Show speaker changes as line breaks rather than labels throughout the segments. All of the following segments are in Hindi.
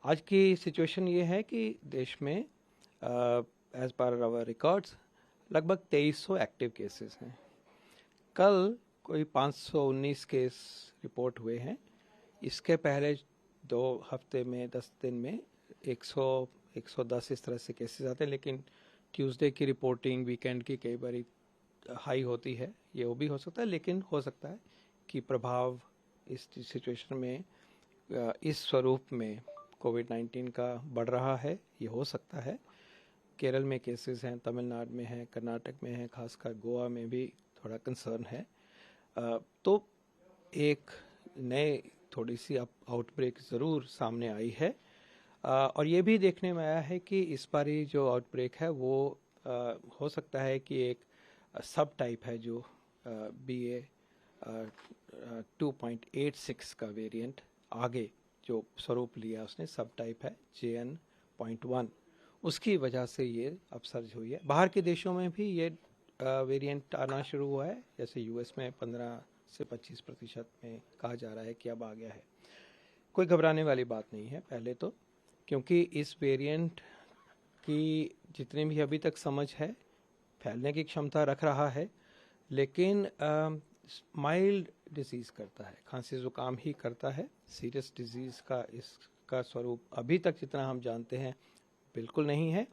आज की सिचुएशन ये है कि देश में एज पर आवर रिकॉर्ड्स लगभग 2300 एक्टिव केसेस हैं। कल कोई 519 केस रिपोर्ट हुए हैं। इसके पहले 2 हफ्ते में 10 दिन में 110 इस तरह से केसेस आते हैं, लेकिन ट्यूसडे की रिपोर्टिंग वीकेंड की कई बार हाई होती है। ये वो भी हो सकता है, लेकिन हो सकता है कि प्रभाव इस सिचुएशन में इस स्वरूप में कोविड-19 का बढ़ रहा है, ये हो सकता है। केरल में केसेस हैं, तमिलनाडु में हैं, कर्नाटक में हैं, खासकर गोवा में भी थोड़ा कंसर्न है। तो एक नए थोड़ी सी आउटब्रेक ज़रूर सामने आई है। और ये भी देखने में आया है कि इस बारी जो आउटब्रेक है वो हो सकता है कि एक सब टाइप है जो BA 2.86 का वेरिएंट आगे जो स्वरूप लिया उसने, सब टाइप है JN.1, उसकी वजह से ये अपसर्ज हुई है। बाहर के देशों में भी ये वेरिएंट आना शुरू हुआ है, जैसे US में 15 से 25% में कहा जा रहा है कि अब आ गया है। कोई घबराने वाली बात नहीं है पहले तो, क्योंकि इस वेरिएंट की जितनी भी अभी तक समझ है फैलने की क्षमता रख रहा है, लेकिन माइल्ड डिजीज़ करता है, खांसी ज़ुकाम ही करता है। सीरियस डिजीज़ का इसका स्वरूप अभी तक जितना हम जानते हैं बिल्कुल नहीं है।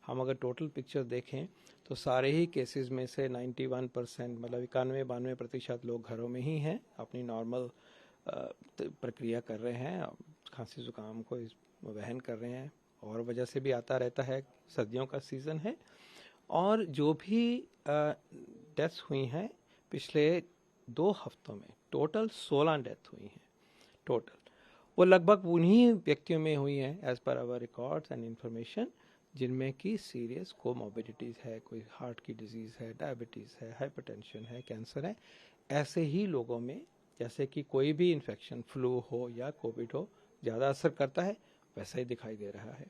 हम अगर टोटल पिक्चर देखें तो सारे ही केसेस में से 91% मतलब 91-92% लोग घरों में ही हैं, अपनी नॉर्मल प्रक्रिया कर रहे हैं, खांसी ज़ुकाम को वहन कर रहे हैं। और वजह से भी आता रहता है, सर्दियों का सीज़न है। और जो भी डेथ्स हुई हैं पिछले 2 हफ्तों में, टोटल 16 डेथ हुई हैं टोटल। वो लगभग उन्हीं व्यक्तियों में हुई हैं as per hour records and information जिनमें की सीरियस कोमॉर्बिडिटीज़ है, कोई हार्ट की डिजीज़ है, डायबिटीज़ है, हाइपरटेंशन है, कैंसर है। ऐसे ही लोगों में जैसे कि कोई भी इन्फेक्शन, फ्लू हो या कोविड हो, ज़्यादा असर करता है, वैसा ही दिखाई दे रहा है।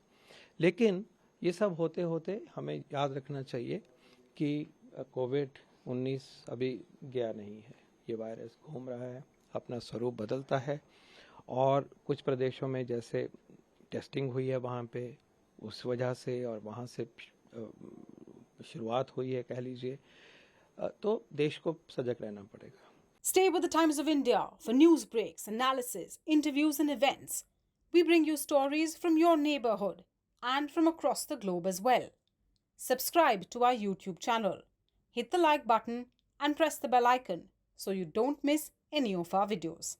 लेकिन ये सब होते होते हमें याद रखना चाहिए कि कोविड-19 अभी गया नहीं है। ये वायरस घूम रहा है, अपना स्वरूप बदलता है, और कुछ प्रदेशों में जैसे टेस्टिंग हुई है वहाँ पे, उस वजह से और वहाँ से शुरुआत हुई है कह लीजिए, तो देश को सजग रहना पड़ेगा।
Stay with the Times of India for news breaks, analysis, interviews and events. We bring you stories from your neighborhood and from across the globe as well. Subscribe to our YouTube channel. Hit the like button and press the bell icon so you don't miss any of our videos.